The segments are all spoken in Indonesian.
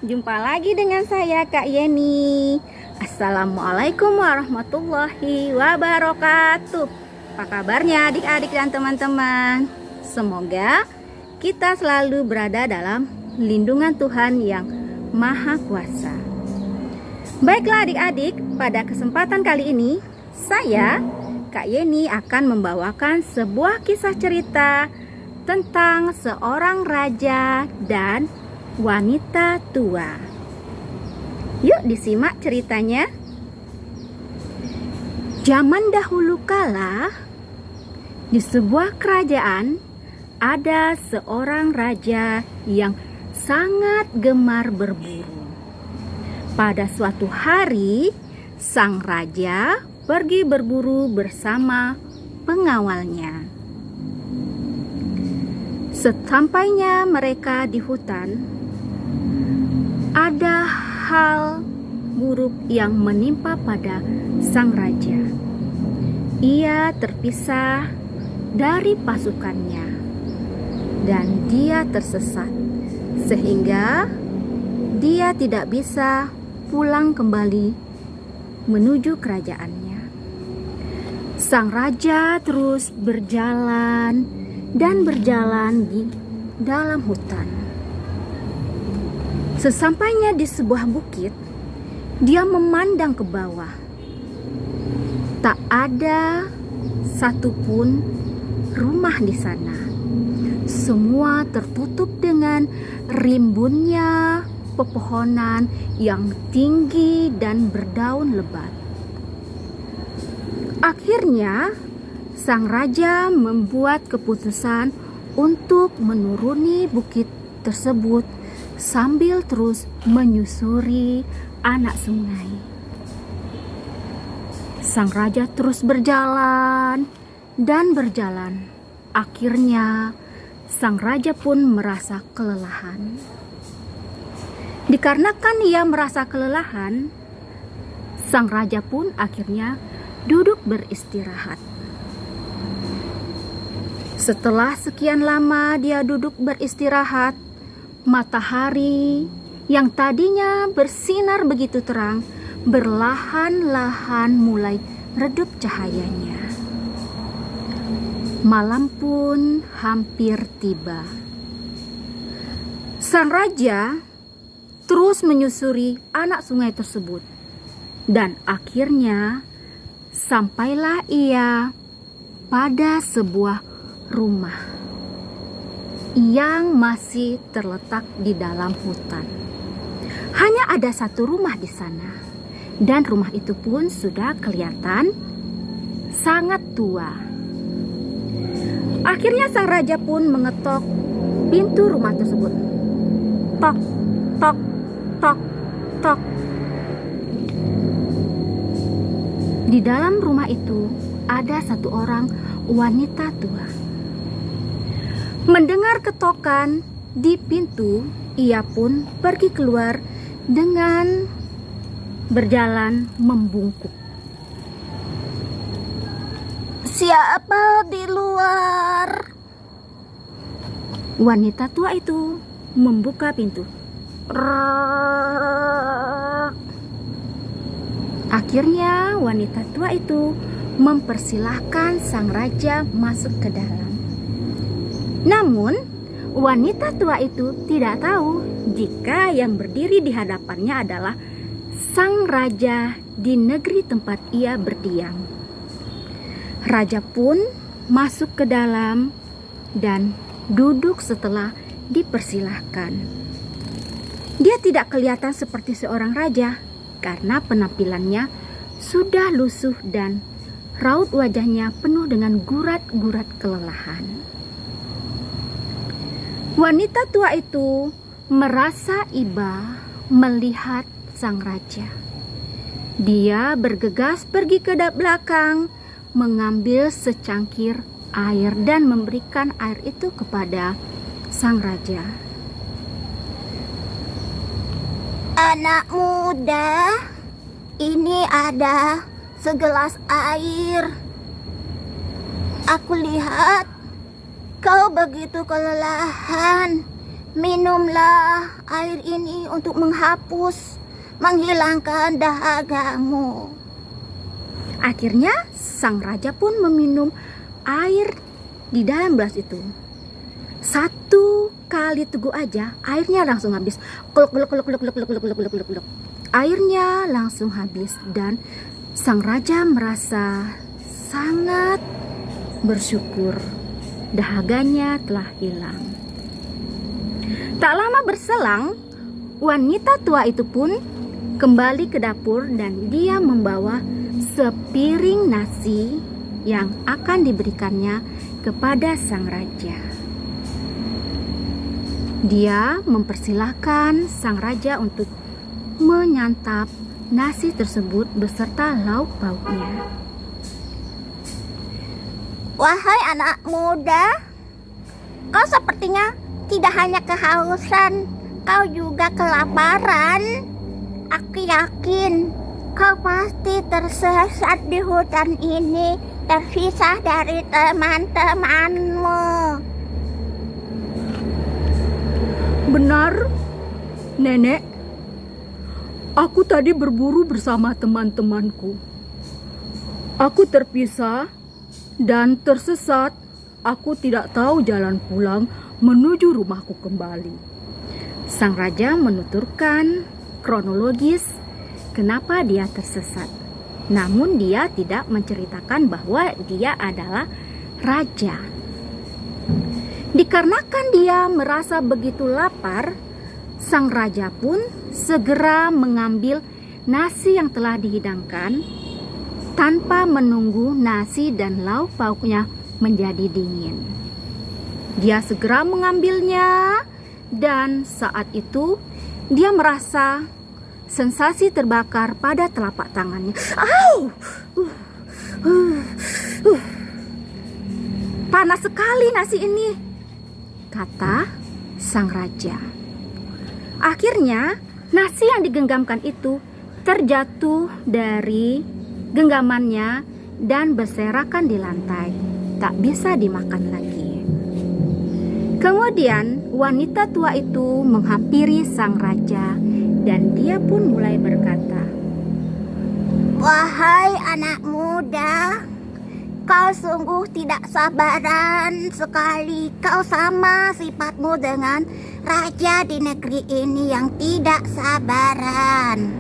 Jumpa lagi dengan saya Kak Yeni. Assalamualaikum warahmatullahi wabarakatuh. Apa kabarnya adik-adik dan teman-teman? Semoga kita selalu berada dalam lindungan Tuhan yang Maha Kuasa. Baiklah adik-adik, pada kesempatan kali ini saya Kak Yeni akan membawakan sebuah kisah cerita tentang seorang raja dan wanita tua. Yuk disimak ceritanya. Zaman dahulu kala, di sebuah kerajaan ada seorang raja yang sangat gemar berburu. Pada suatu hari, sang raja pergi berburu bersama pengawalnya. Sesampainya mereka di hutan, ada hal buruk yang menimpa pada sang raja. Ia terpisah dari pasukannya dan dia tersesat, sehingga dia tidak bisa pulang kembali menuju kerajaannya. Sang raja terus berjalan dan berjalan di dalam hutan. Sesampainya di sebuah bukit, dia memandang ke bawah. Tak ada satupun rumah di sana. Semua tertutup dengan rimbunnya pepohonan yang tinggi dan berdaun lebat. Akhirnya, sang raja membuat keputusan untuk menuruni bukit tersebut sambil terus menyusuri anak sungai. Sang raja terus berjalan dan berjalan. Akhirnya, sang raja pun merasa kelelahan. Dikarenakan ia merasa kelelahan, sang raja pun akhirnya duduk beristirahat. Setelah sekian lama dia duduk beristirahat, matahari yang tadinya bersinar begitu terang berlahan-lahan mulai redup cahayanya. Malam pun hampir tiba. Sang raja terus menyusuri anak sungai tersebut dan akhirnya sampailah ia pada sebuah rumah yang masih terletak di dalam hutan. Hanya ada satu rumah di sana, dan rumah itu pun sudah kelihatan sangat tua. Akhirnya sang raja pun mengetok pintu rumah tersebut. Tok, tok, tok, tok. Di dalam rumah itu ada satu orang wanita tua. Mendengar ketokan di pintu, ia pun pergi keluar dengan berjalan membungkuk. "Siapa di luar?" Wanita tua itu membuka pintu. Akhirnya wanita tua itu mempersilahkan sang raja masuk ke dalam. Namun, wanita tua itu tidak tahu jika yang berdiri di hadapannya adalah sang raja di negeri tempat ia berdiam. Raja pun masuk ke dalam dan duduk setelah dipersilahkan. Dia tidak kelihatan seperti seorang raja karena penampilannya sudah lusuh dan raut wajahnya penuh dengan gurat-gurat kelelahan. Wanita tua itu merasa iba melihat sang raja. Dia bergegas pergi ke belakang, mengambil secangkir air dan memberikan air itu kepada sang raja. "Anak muda, ini ada segelas air. Aku lihat kau begitu kelelahan Minumlah air ini untuk menghilangkan dahagamu. Akhirnya sang raja pun meminum air di dalam gelas itu. 1 kali teguh aja, airnya langsung habis. Kluk, kluk, kluk, kluk, kluk, kluk, kluk, kluk, kluk, kluk. Airnya langsung habis dan sang raja merasa sangat bersyukur. Dahaganya telah hilang. Tak lama berselang, wanita tua itu pun kembali ke dapur dan dia membawa sepiring nasi yang akan diberikannya kepada sang raja. Dia mempersilahkan sang raja untuk menyantap nasi tersebut beserta lauk pauknya. Wahai anak muda, kau sepertinya tidak hanya kehausan, kau juga kelaparan. Aku yakin kau pasti tersesat di hutan ini, terpisah dari teman-temanmu. Benar, Nenek. Aku tadi berburu bersama teman-temanku. Aku terpisah dan tersesat. Aku tidak tahu jalan pulang menuju rumahku kembali. Sang raja menuturkan kronologis kenapa dia tersesat. Namun dia tidak menceritakan bahwa dia adalah raja. Dikarenakan dia merasa begitu lapar, sang raja pun segera mengambil nasi yang telah dihidangkan tanpa menunggu nasi dan lauk pauknya menjadi dingin. Dia segera mengambilnya dan saat itu dia merasa sensasi terbakar pada telapak tangannya. Au! Panas sekali nasi ini, kata sang raja. Akhirnya nasi yang digenggamkan itu terjatuh dari genggamannya dan berserakan di lantai, tak bisa dimakan lagi. Kemudian wanita tua itu menghampiri sang raja dan dia pun mulai berkata, Wahai anak muda, kau sungguh tidak sabaran sekali. Kau sama sifatmu dengan raja di negeri ini yang tidak sabaran.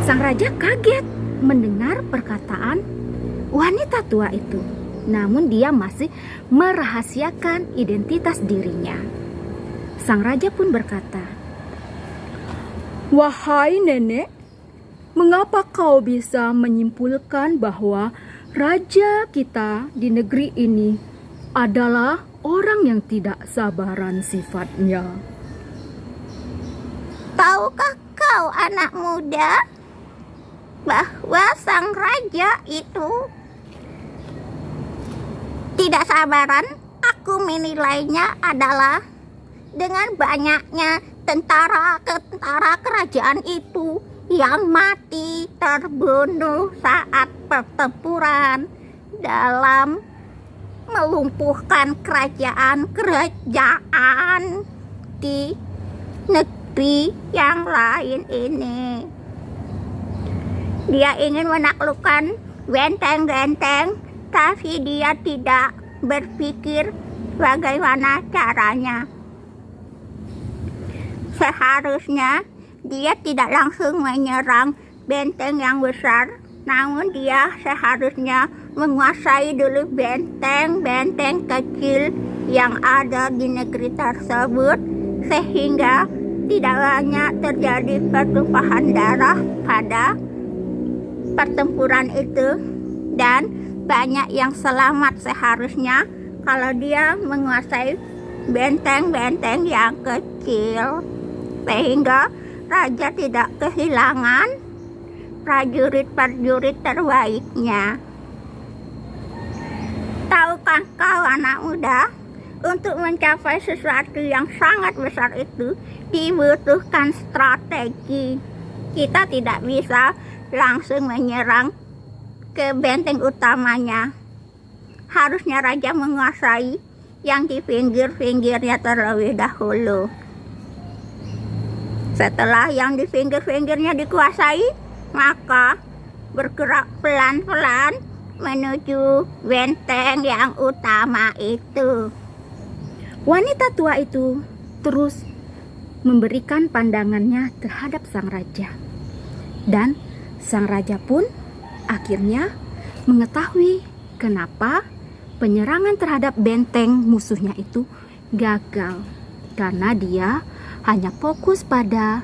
Sang raja kaget mendengar perkataan wanita tua itu. Namun dia masih merahasiakan identitas dirinya. Sang raja pun berkata, Wahai Nenek, mengapa kau bisa menyimpulkan bahwa raja kita di negeri ini adalah orang yang tidak sabaran sifatnya? Tahukah kau anak muda bahwa sang raja itu tidak sabaran? Aku menilainya adalah dengan banyaknya tentara kerajaan itu yang mati terbunuh saat pertempuran dalam melumpuhkan kerajaan di negeri yang lain ini. Dia ingin menaklukkan benteng-benteng, tapi dia tidak berpikir bagaimana caranya. Seharusnya dia tidak langsung menyerang benteng yang besar, namun dia seharusnya menguasai dulu benteng-benteng kecil yang ada di negeri tersebut, sehingga tidak banyak terjadi pertumpahan darah pada pertempuran itu dan banyak yang selamat. Seharusnya kalau dia menguasai benteng-benteng yang kecil, sehingga raja tidak kehilangan prajurit-prajurit terbaiknya. Tahukah kau anak muda, untuk mencapai sesuatu yang sangat besar itu dibutuhkan strategi. Kita tidak bisa langsung menyerang ke benteng utamanya. Harusnya raja menguasai yang di pinggir-pinggirnya terlebih dahulu. Setelah yang di pinggir-pinggirnya dikuasai, maka bergerak pelan-pelan menuju benteng yang utama itu. Wanita tua itu terus memberikan pandangannya terhadap sang raja. Dan sang raja pun akhirnya mengetahui kenapa penyerangan terhadap benteng musuhnya itu gagal. Karena dia hanya fokus pada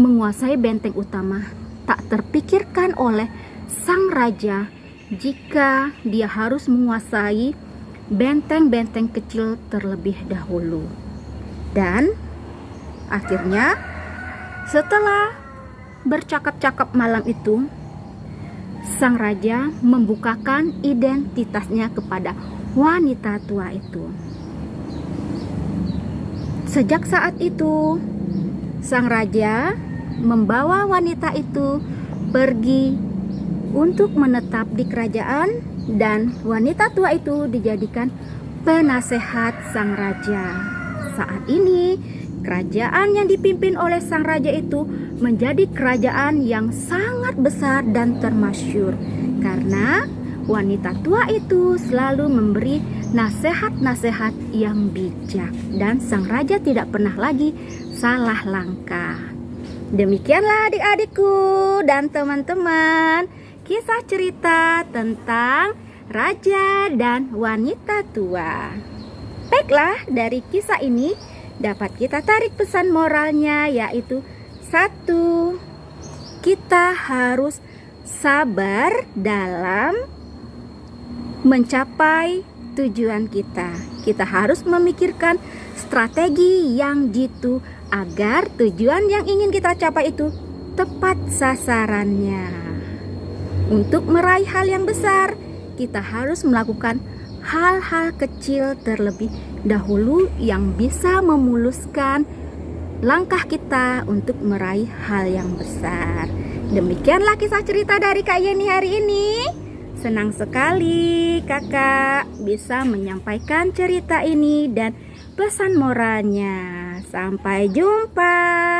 menguasai benteng utama. Tak terpikirkan oleh sang raja jika dia harus menguasai benteng-benteng kecil terlebih dahulu. Dan akhirnya setelah bercakap-cakap malam itu, sang raja membukakan identitasnya kepada wanita tua itu. Sejak saat itu, sang raja membawa wanita itu pergi untuk menetap di kerajaan, dan wanita tua itu dijadikan penasehat sang raja. Saat ini, kerajaan yang dipimpin oleh sang raja itu menjadi kerajaan yang sangat besar dan termasyhur karena wanita tua itu selalu memberi nasihat-nasihat yang bijak, dan sang raja tidak pernah lagi salah langkah. Demikianlah adik-adikku dan teman-teman, kisah cerita tentang raja dan wanita tua. Baiklah, dari kisah ini dapat kita tarik pesan moralnya, yaitu 1. Kita harus sabar dalam mencapai tujuan kita. Kita harus memikirkan strategi yang jitu agar tujuan yang ingin kita capai itu tepat sasarannya. Untuk meraih hal yang besar, kita harus melakukan hal-hal kecil terlebih dahulu yang bisa memuluskan langkah kita untuk meraih hal yang besar. Demikianlah kisah cerita dari Kak Yeni hari ini. Senang sekali kakak bisa menyampaikan cerita ini dan pesan moralnya. Sampai jumpa.